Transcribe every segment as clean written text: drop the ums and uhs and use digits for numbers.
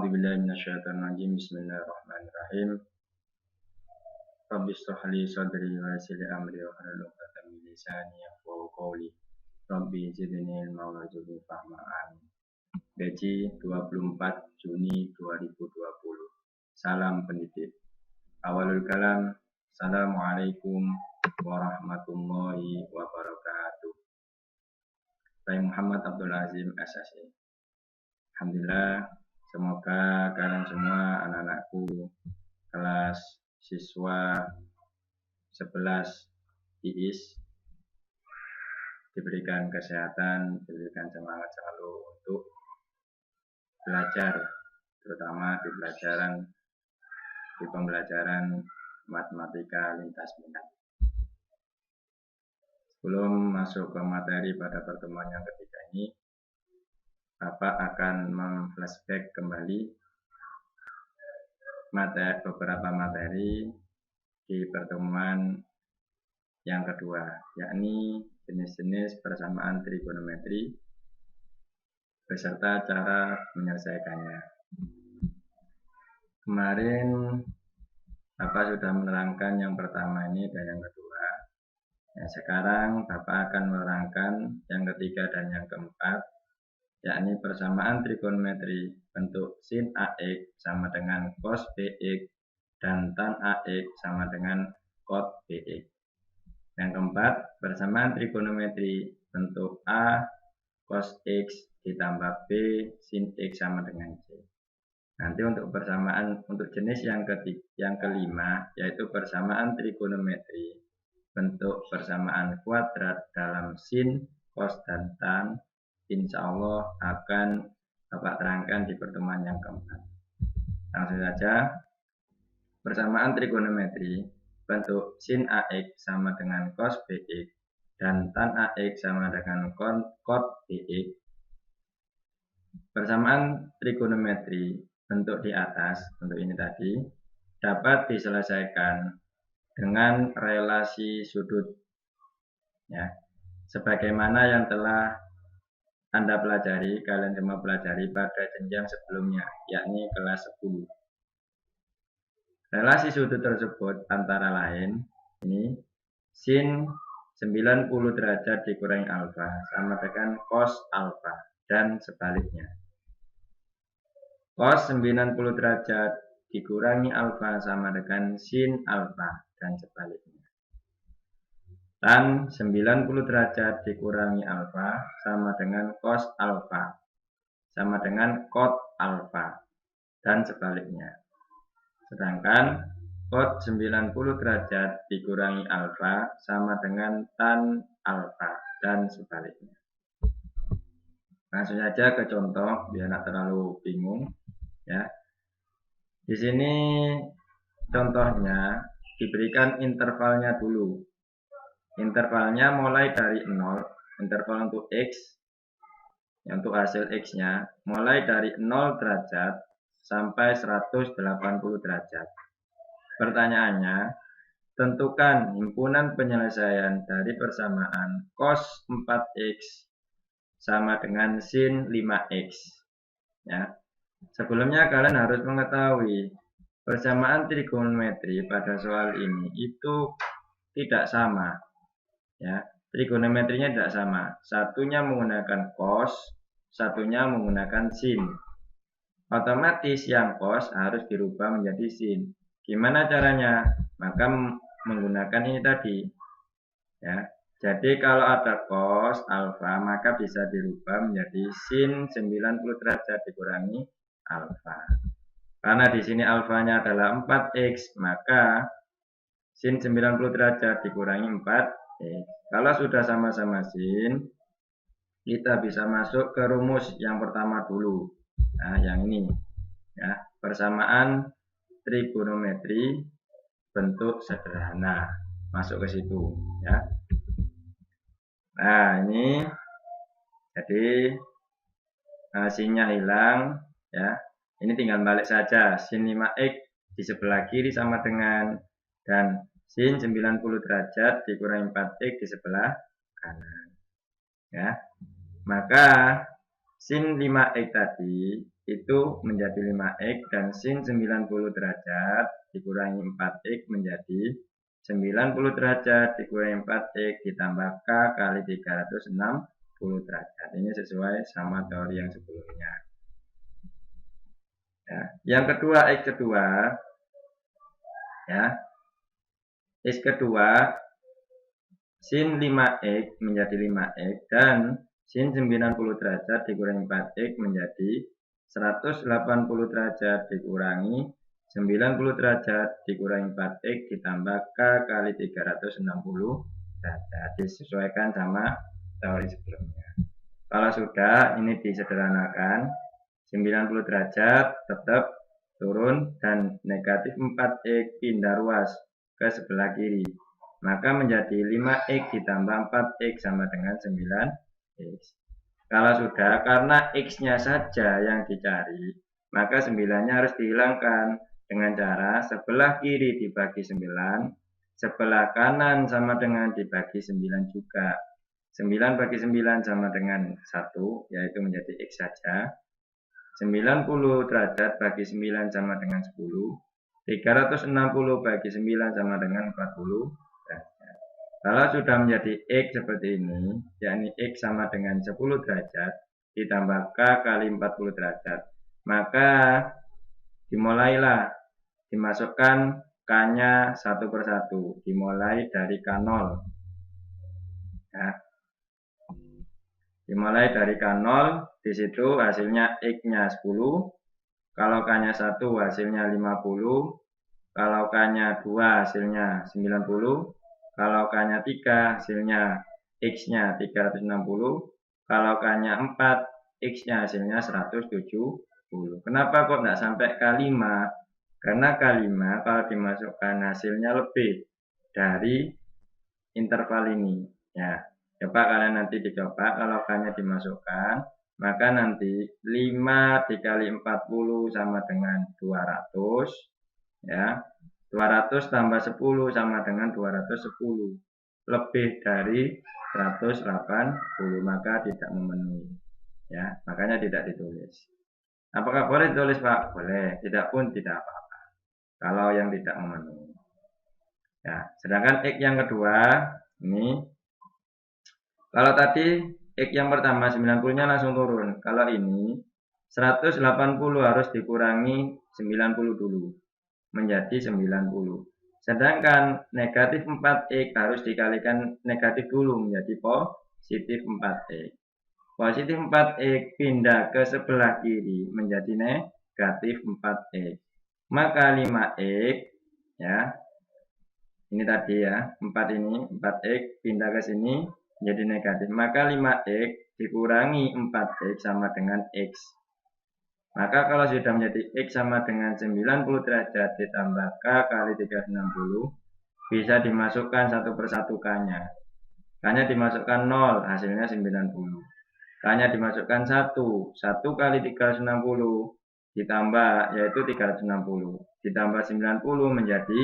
A'udzubillahi minasyaitonirrajim. Bismillahirrahmanirrahim. Rabbi shrah li sadri wa yassir li amri wa hlul 'uqdatam min lisani yafqahu qawli. Rabbi zidni ilma warzuqni fahma. Amin. Beji 24 Juni 2020. Salam pendidik. Awalul kalam. Assalamualaikum warahmatullahi wabarakatuh. Saya Muhammad Abdul Azim SSI. Alhamdulillah, semoga kalian semua anak-anakku kelas siswa 11 IIS diberikan kesehatan, diberikan semangat selalu untuk belajar, terutama di pembelajaran matematika lintas minat. Sebelum masuk ke materi pada pertemuan yang ketiga ini, Bapak akan memflashback kembali beberapa materi di pertemuan yang kedua, yakni jenis-jenis persamaan trigonometri beserta cara menyelesaikannya. Kemarin Bapak sudah menerangkan yang pertama ini dan yang kedua. Ya, sekarang Bapak akan menerangkan yang ketiga dan yang keempat, yakni persamaan trigonometri bentuk sin AX sama dengan cos BX dan tan AX sama dengan cot BX. Yang keempat, persamaan trigonometri bentuk A cos X ditambah B sin X sama dengan C. Nanti untuk persamaan untuk jenis yang kelima, yaitu persamaan trigonometri bentuk persamaan kuadrat dalam sin, cos, dan tan, insya Allah akan Bapak terangkan di pertemuan yang keempat. Langsung saja, persamaan trigonometri bentuk sin AX sama dengan cos BX dan tan AX sama dengan cot BX. Persamaan trigonometri bentuk di atas, bentuk ini tadi, dapat diselesaikan dengan relasi sudut, ya, sebagaimana yang telah Anda pelajari, kalian semua pelajari pada jenjang sebelumnya, yakni kelas 10. Relasi sudut tersebut antara lain ini sin 90 derajat dikurangi alfa sama dengan cos alfa dan sebaliknya. Cos 90 derajat dikurangi alfa sama dengan sin alfa dan sebaliknya. Tan 90 derajat dikurangi alfa sama dengan cos alfa sama dengan cot alfa dan sebaliknya. Sedangkan cot 90 derajat dikurangi alfa sama dengan tan alfa dan sebaliknya. Langsung saja ke contoh biar tidak terlalu bingung, ya. Di sini contohnya diberikan intervalnya dulu. Intervalnya mulai dari 0, interval untuk X, untuk hasil X-nya, mulai dari 0 derajat sampai 180 derajat. Pertanyaannya, tentukan himpunan penyelesaian dari persamaan cos 4X sama dengan sin 5X. Ya. Sebelumnya kalian harus mengetahui persamaan trigonometri pada soal ini itu tidak sama. Ya, trigonometrinya tidak sama. Satunya menggunakan cos, satunya menggunakan sin. Otomatis yang cos harus dirubah menjadi sin. Gimana caranya? Maka menggunakan ini tadi. Ya, jadi kalau ada cos alfa maka bisa dirubah menjadi sin 90 derajat dikurangi alfa. Karena di sini alfanya adalah 4x, maka sin 90 derajat dikurangi 4. Kalau sudah sama-sama sin, kita bisa masuk ke rumus yang pertama dulu. Nah, yang ini, ya, persamaan trigonometri bentuk sederhana. Masuk ke situ, ya. Nah, ini jadi sinnya hilang, ya. Ini tinggal balik saja. Sin 5x di sebelah kiri sama dengan dan sin 90 derajat dikurangi 4x di sebelah kanan. Ya. Maka sin 5x tadi itu menjadi 5x dan sin 90 derajat dikurangi 4x menjadi 90 derajat dikurangi 4x ditambah K kali 360 derajat. Ini sesuai sama teori yang sebelumnya. Ya. Yang kedua, X kedua. Ya. X kedua, sin 5x menjadi 5x dan sin 90 derajat dikurangi 4x menjadi 180 derajat dikurangi 90 derajat dikurangi 4x ditambah K kali 360 derajat. Disesuaikan sama teori sebelumnya. Kalau sudah, ini disederhanakan. 90 derajat tetap turun dan negatif 4x pindah ruas ke sebelah kiri. Maka menjadi 5x ditambah 4x sama dengan 9x. Kalau sudah, karena x-nya saja yang dicari, maka 9-nya harus dihilangkan dengan cara sebelah kiri dibagi 9, sebelah kanan sama dengan dibagi 9 juga. 9 bagi 9 sama dengan 1, yaitu menjadi x saja. 90 derajat bagi 9 sama dengan 10. 360 bagi 9 sama dengan 40 derajat. Kalau sudah menjadi X seperti ini, yakni X sama dengan 10 derajat, ditambah K kali 40 derajat, maka dimulailah dimasukkan K-nya satu persatu, dimulai dari K0. Ya. Dimulai dari K0, di situ hasilnya X-nya 10, kalau K-nya 1 hasilnya 50, kalau K-nya 2 hasilnya 90, kalau K-nya 3 hasilnya X-nya 360, kalau K-nya 4 X-nya hasilnya 170. Kenapa kok tidak sampai K5? Karena K5 kalau dimasukkan hasilnya lebih dari interval ini. Ya, coba kalian nanti dicoba, kalau K-nya dimasukkan, maka nanti 5 dikali 40 sama dengan 200. Ya, 200 tambah 10 sama dengan 210. Lebih dari 180, maka tidak memenuhi. Ya, makanya tidak ditulis. Apakah boleh ditulis, Pak? Boleh, tidak pun tidak apa-apa. Kalau yang tidak memenuhi. Ya, sedangkan X yang kedua, ini kalau tadi X yang pertama 90-nya langsung turun. Kalau ini 180 harus dikurangi 90 dulu. Menjadi 90. Sedangkan negatif 4x harus dikalikan negatif dulu menjadi positif 4x. Positif 4x pindah ke sebelah kiri menjadi negatif 4x. Maka 5x, ya, ini tadi ya, 4 ini, 4x pindah ke sini menjadi negatif. Maka 5x dikurangi 4x sama dengan x. Maka kalau sudah menjadi X sama dengan 90 derajat ditambah K kali 360, bisa dimasukkan satu persatu K-nya. K-nya dimasukkan 0, hasilnya 90. K-nya dimasukkan 1, 1 kali 360 ditambah, yaitu 360. Ditambah 90 menjadi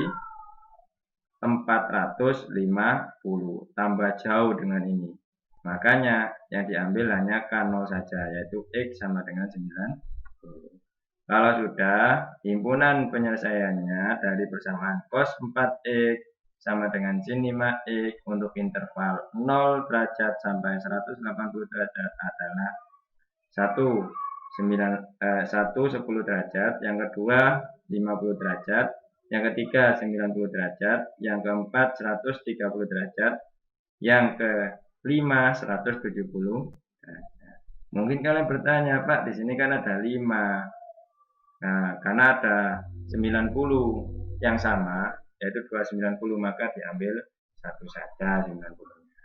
450. Tambah jauh dengan ini. Makanya yang diambil hanya K0 saja, yaitu X sama dengan 90. Kalau sudah, himpunan penyelesaiannya dari persamaan cos 4x sama dengan sin 5x untuk interval 0 derajat sampai 180 derajat adalah 1 10 derajat, yang kedua 50 derajat, yang ketiga 90 derajat, yang keempat 130 derajat, yang kelima 170 derajat. Mungkin kalian bertanya, Pak, di sini kan ada 5. Nah, karena ada 90 yang sama, yaitu 290, maka diambil satu saja 90-nya.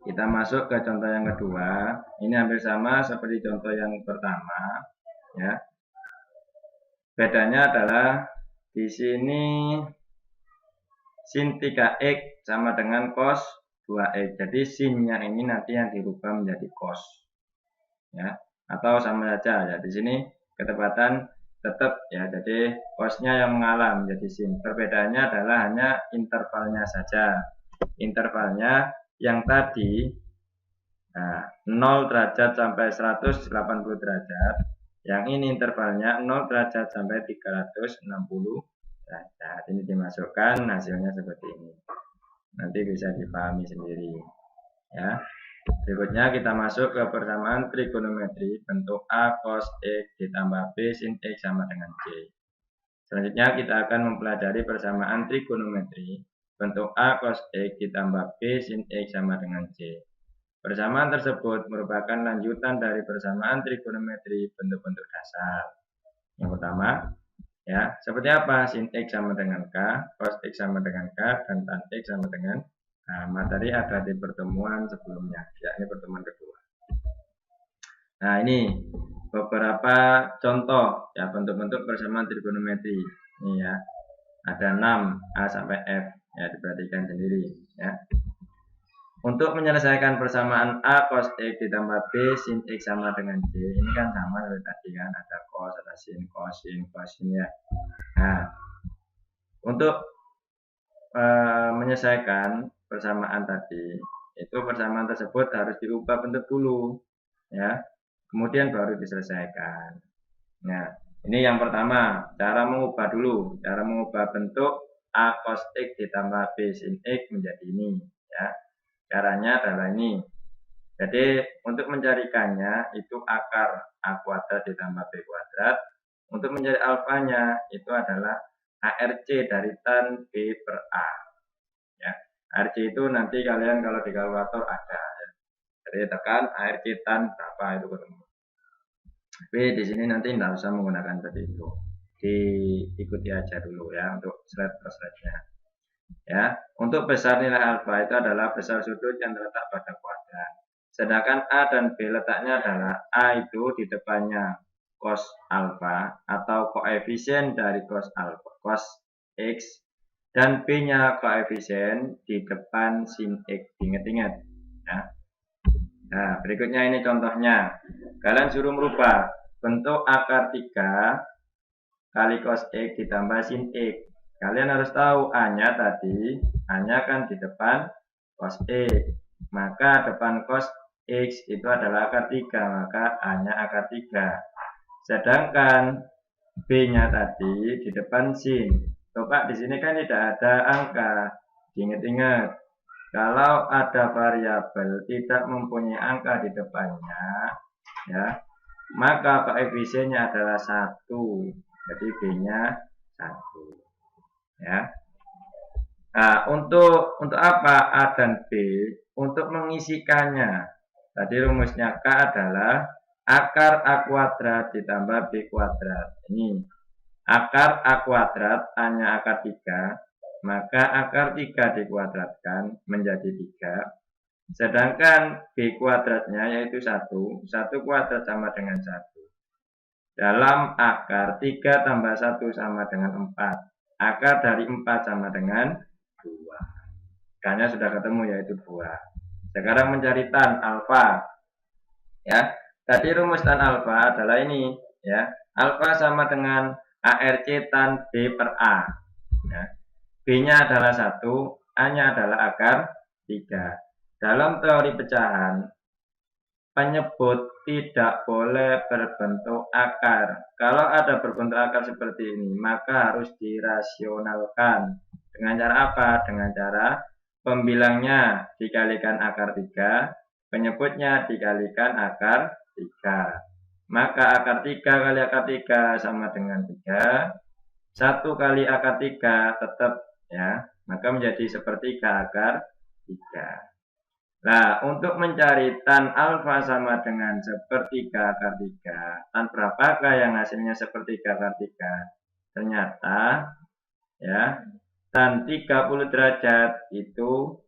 Kita masuk ke contoh yang kedua. Ini hampir sama seperti contoh yang pertama, ya. Bedanya adalah di sini sin 3x sama dengan cos 2x. Jadi sinnya ini nanti yang dirubah menjadi cos. Ya, atau sama saja ya. Di sini ketepatan tetap ya. Jadi cosnya yang mengalah menjadi sin. Perbedaannya adalah hanya intervalnya saja. Intervalnya yang tadi 0 derajat sampai 180 derajat Yang ini intervalnya 0 derajat sampai 360 derajat. Ini dimasukkan, hasilnya seperti ini. Nanti bisa dipahami sendiri. Ya. Berikutnya kita masuk ke persamaan trigonometri bentuk A cos X ditambah B sin X sama dengan C. Selanjutnya kita akan mempelajari persamaan trigonometri bentuk A cos X ditambah B sin X sama dengan C. Persamaan tersebut merupakan lanjutan dari persamaan trigonometri bentuk-bentuk dasar. Yang pertama, ya, seperti apa? Sin X sama dengan K, cos X sama dengan K, dan tan X sama dengan materi ada di pertemuan sebelumnya, yakni pertemuan kedua. Nah, ini beberapa contoh ya bentuk-bentuk persamaan trigonometri. Ini ya. Ada 6 A sampai F ya, diperhatikan sendiri ya. Untuk menyelesaikan persamaan A cos X ditambah B sin X sama dengan C, ini kan sama seperti tadi kan, ada cos, ada sin, cosin ya. Nah, untuk menyelesaikan persamaan tadi, itu persamaan tersebut harus diubah bentuk dulu ya, kemudian baru diselesaikan. Nah, ini yang pertama, cara mengubah dulu, cara mengubah bentuk A cos X ditambah B sin X menjadi ini ya. Caranya adalah ini. Jadi untuk mencarikannya itu akar A kuadrat ditambah B kuadrat. Untuk mencari alfanya itu adalah ARC dari tan B per A. Ya. ARC itu nanti kalian kalau di kalkulator ada. Ya. Jadi tekan ARC tan berapa itu ketemu. Tapi di sini nanti tidak usah menggunakan seperti itu. Diikuti aja dulu ya untuk slide per slide-nya. Ya, untuk besar nilai alfa itu adalah besar sudut yang terletak pada kuadrat. Sedangkan A dan B letaknya adalah A itu di depannya cos alfa atau koefisien dari cos alfa, cos X, dan B-nya koefisien di depan sin X. Ingat-ingat ya. Nah, berikutnya ini contohnya. Kalian suruh merubah bentuk akar 3 kali cos X ditambah sin X. Kalian harus tahu A-nya tadi, A-nya kan di depan cos X. Maka depan cos X itu adalah akar 3, maka A-nya akar 3. Sedangkan B-nya tadi di depan sin. Coba di sini kan tidak ada angka. Ingat-ingat, kalau ada variabel tidak mempunyai angka di depannya, ya, maka koefisiennya adalah 1. Jadi B-nya 1. Ya. Nah, untuk apa A dan B? Untuk mengisikannya. Tadi rumusnya K adalah akar A kuadrat ditambah B kuadrat. Ini akar A kuadrat, A-nya akar 3, maka akar 3 dikuadratkan menjadi 3. Sedangkan B kuadratnya yaitu 1. 1 kuadrat sama dengan 1. Dalam akar 3 tambah 1 sama dengan 4. Akar dari 4 sama dengan 2. K-nya sudah ketemu yaitu 2. Sekarang mencari tan alfa. Ya. Tadi rumus tan alfa adalah ini ya. Alfa sama dengan ARC tan B per A. Ya. B-nya adalah 1, A-nya adalah akar 3. Dalam teori pecahan, penyebut tidak boleh berbentuk akar. Kalau ada berbentuk akar seperti ini, maka harus dirasionalkan. Dengan cara apa? Dengan cara pembilangnya dikalikan akar 3, penyebutnya dikalikan akar 3. Maka akar 3 kali akar 3 sama dengan 3. 1 kali akar 3 tetap ya, maka menjadi sepertiga akar 3. Nah, untuk mencari tan alfa sama dengan sepertiga akar 3, tan berapakah yang hasilnya sepertiga akar 3? Ternyata, ya, tan 30 derajat itu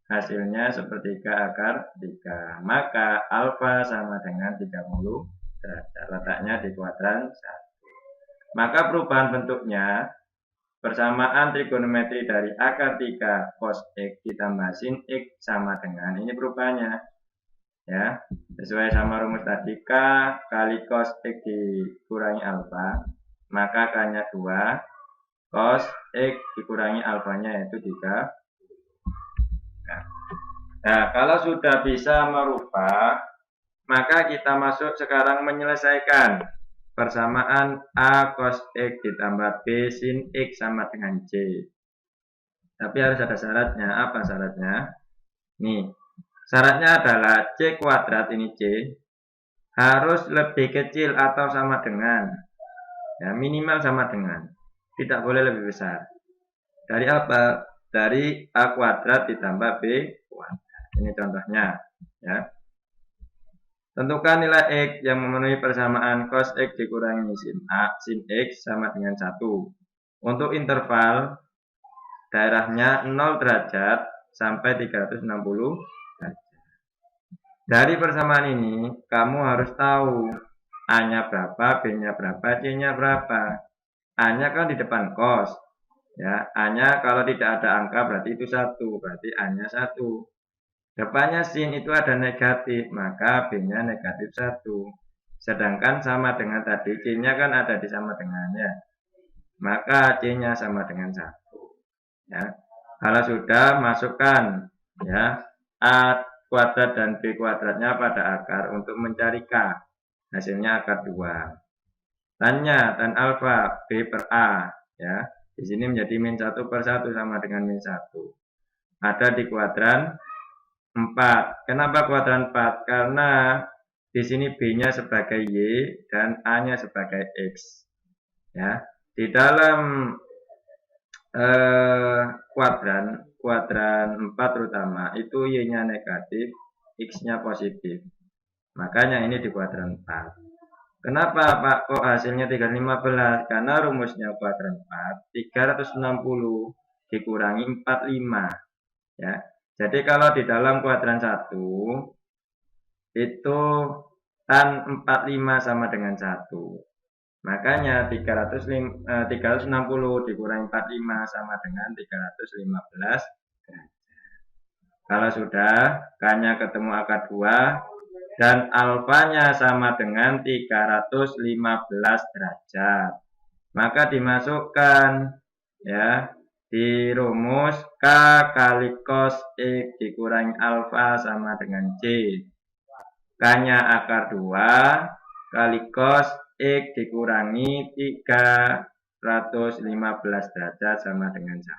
hasilnya sepertiga akar 3. Maka alfa sama dengan 30 derajat. Letaknya di kuadran 1. Maka perubahan bentuknya, persamaan trigonometri dari akar 3 cos X ditambah sin X sama dengan ini perubahannya ya, sesuai sama rumus tadi, K kali cos X dikurangi alfa, maka K-nya 2, cos X dikurangi alfanya yaitu 3. Nah, kalau sudah bisa merubah, maka kita masuk sekarang menyelesaikan persamaan A cos X ditambah B sin X sama dengan C. Tapi harus ada syaratnya. Apa syaratnya? Nih, syaratnya adalah C kuadrat ini C harus lebih kecil atau sama dengan, ya minimal sama dengan, tidak boleh lebih besar. Dari apa? Dari A kuadrat ditambah B kuadrat. Ini contohnya, ya. Tentukan nilai X yang memenuhi persamaan cos X dikurangi sin X sama dengan 1. Untuk interval, daerahnya 0 derajat sampai 360 derajat. Dari persamaan ini, kamu harus tahu A-nya berapa, B-nya berapa, C-nya berapa. A-nya kan di depan cos. Ya, A-nya kalau tidak ada angka berarti itu 1, berarti A-nya 1. Depannya sin itu ada negatif, maka B-nya negatif 1. Sedangkan sama dengan tadi, C-nya kan ada di sama dengannya. Maka C-nya sama dengan 1. Ya. Kalau sudah, masukkan ya A kuadrat dan B kuadratnya pada akar untuk mencari K. Hasilnya akar 2. Tanya tan alfa B per A. Ya. Di sini menjadi min 1 per 1 sama dengan min 1. Ada di kuadran 4. Kenapa kuadran 4? Karena di sini B-nya sebagai Y dan A-nya sebagai X. Ya. Di dalam kuadran 4 terutama itu Y-nya negatif, X-nya positif. Makanya ini di kuadran 4. Kenapa Pak kok hasilnya 315? Karena rumusnya kuadran 4 360 dikurangi 45, ya. Jadi kalau di dalam kuadran 1 itu tan 45 sama dengan 1. Makanya 360 dikurangi 45 sama dengan 315 derajat. Kalau sudah, K-nya ketemu akar 2 dan alfanya sama dengan 315 derajat. Maka dimasukkan ya di rumus K kali cos X dikurangi alfa sama dengan C. K-nya akar 2 kali cos X dikurangi 315 derajat sama dengan 1.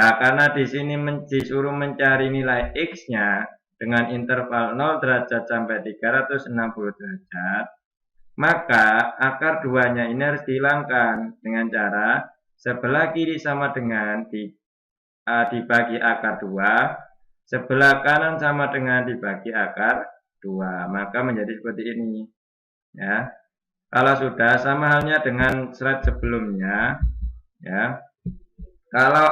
Nah, karena di sini disuruh mencari nilai X-nya dengan interval 0 derajat sampai 360 derajat, maka akar 2-nya ini harus dihilangkan dengan cara sebelah kiri sama dengan dibagi akar 2, sebelah kanan sama dengan dibagi akar 2. Maka menjadi seperti ini. Ya. Kalau sudah, sama halnya dengan slide sebelumnya, ya. Kalau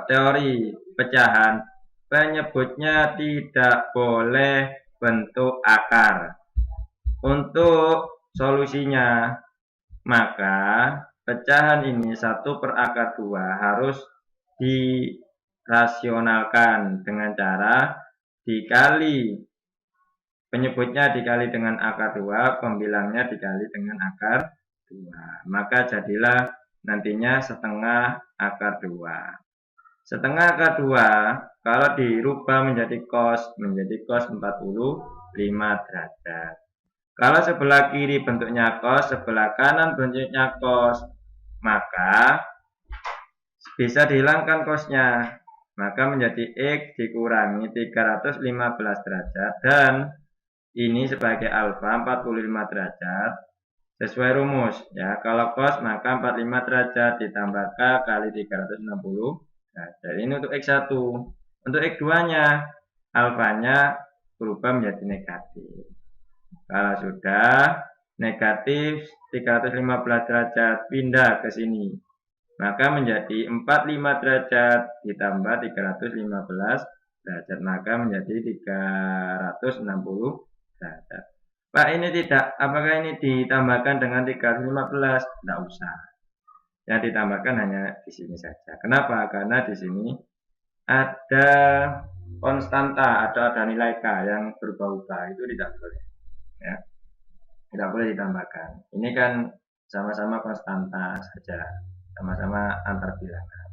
teori pecahan penyebutnya tidak boleh bentuk akar. Untuk solusinya, maka pecahan ini 1 per akar 2 harus dirasionalkan dengan cara dikali, penyebutnya dikali dengan akar 2, pembilangnya dikali dengan akar 2. Maka jadilah nantinya setengah akar 2. Setengah akar 2 kalau dirubah menjadi cos 45 derajat. Kalau sebelah kiri bentuknya cos, sebelah kanan bentuknya cos, maka bisa dihilangkan cosnya. Maka menjadi X dikurangi 315 derajat dan ini sebagai alfa 45 derajat sesuai rumus ya. Kalau cos maka 45 derajat ditambah K kali 360 derajat. Ini untuk X1. Untuk X2-nya alfanya berubah menjadi negatif. Kalau sudah negatif 315 derajat pindah ke sini. Maka menjadi 45 derajat ditambah 315 derajat. Maka menjadi 360 derajat. Pak, ini tidak, apakah ini ditambahkan dengan 315? Tidak usah. Yang ditambahkan hanya di sini saja. Kenapa? Karena di sini ada konstanta, ada nilai K yang berubah-ubah, itu tidak boleh. Ya. Tidak boleh ditambahkan. Ini kan sama-sama konstanta saja, sama-sama antar bilangan.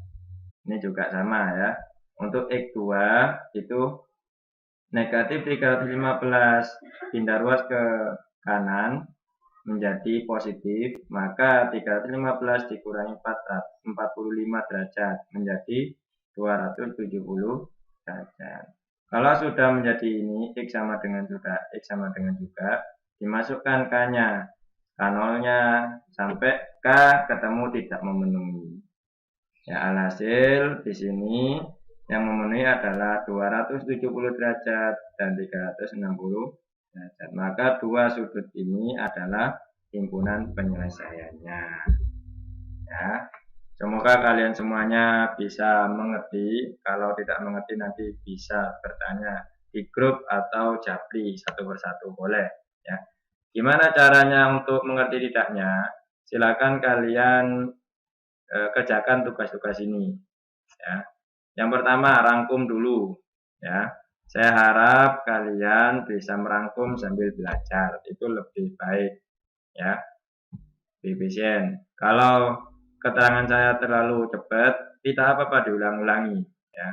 Ini juga sama ya. Untuk X2 itu negatif 315 pindah ruas ke kanan, menjadi positif, maka 315 dikurangi 45 derajat menjadi 270 derajat. Kalau sudah menjadi ini, X sama dengan juga, dimasukkan K-nya, K0-nya, sampai K ketemu tidak memenuhi. Ya, alhasil di sini yang memenuhi adalah 270 derajat dan 360 derajat. Maka dua sudut ini adalah himpunan penyelesaiannya. Ya. Semoga kalian semuanya bisa mengerti. Kalau tidak mengerti nanti bisa bertanya di grup atau japri satu persatu boleh. Ya. Gimana caranya untuk mengerti tidaknya? Silakan kalian kerjakan tugas-tugas ini. Ya. Yang pertama, rangkum dulu. Ya. Saya harap kalian bisa merangkum sambil belajar. Itu lebih baik. Ya. Efisien. Kalau keterangan saya terlalu cepat, tidak apa-apa diulang-ulangi. Ya.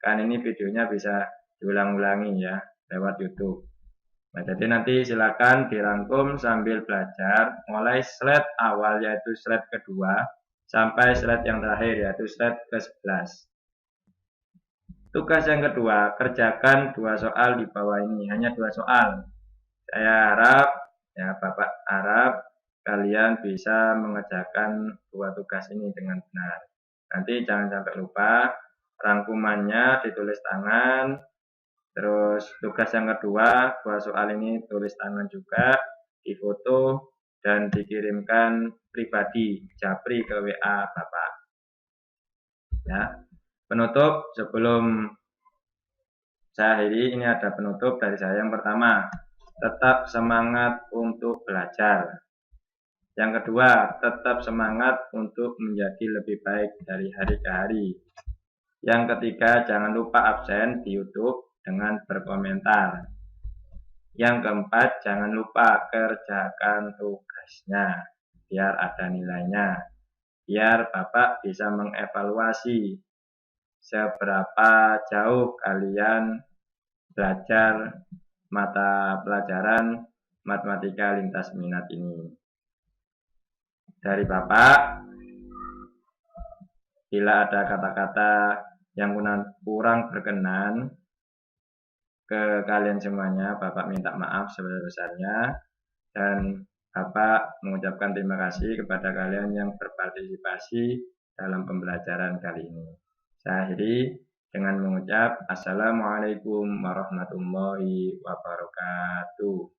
Kan ini videonya bisa diulang-ulangi ya lewat YouTube. Nah, jadi nanti silakan dirangkum sambil belajar mulai slide awal yaitu slide kedua sampai slide yang terakhir yaitu slide ke-11. Tugas yang kedua, kerjakan 2 soal di bawah ini, hanya 2 soal. Saya harap, ya Bapak harap kalian bisa mengerjakan 2 tugas ini dengan benar. Nanti jangan sampai lupa, rangkumannya ditulis tangan, terus tugas yang kedua, 2 soal ini tulis tangan juga, difoto, dan dikirimkan pribadi, japri ke WA Bapak. Ya. Penutup sebelum saya akhiri, ini ada penutup dari saya. Yang pertama, tetap semangat untuk belajar. Yang kedua, tetap semangat untuk menjadi lebih baik dari hari ke hari. Yang ketiga, jangan lupa absen di YouTube dengan berkomentar. Yang keempat, jangan lupa kerjakan tugasnya biar ada nilainya. Biar Bapak bisa mengevaluasi seberapa jauh kalian belajar mata pelajaran matematika lintas minat ini. Dari Bapak, bila ada kata-kata yang kurang berkenan ke kalian semuanya, Bapak minta maaf sebesar-besarnya dan Bapak mengucapkan terima kasih kepada kalian yang berpartisipasi dalam pembelajaran kali ini. Saya akhiri dengan mengucap Assalamualaikum warahmatullahi wabarakatuh.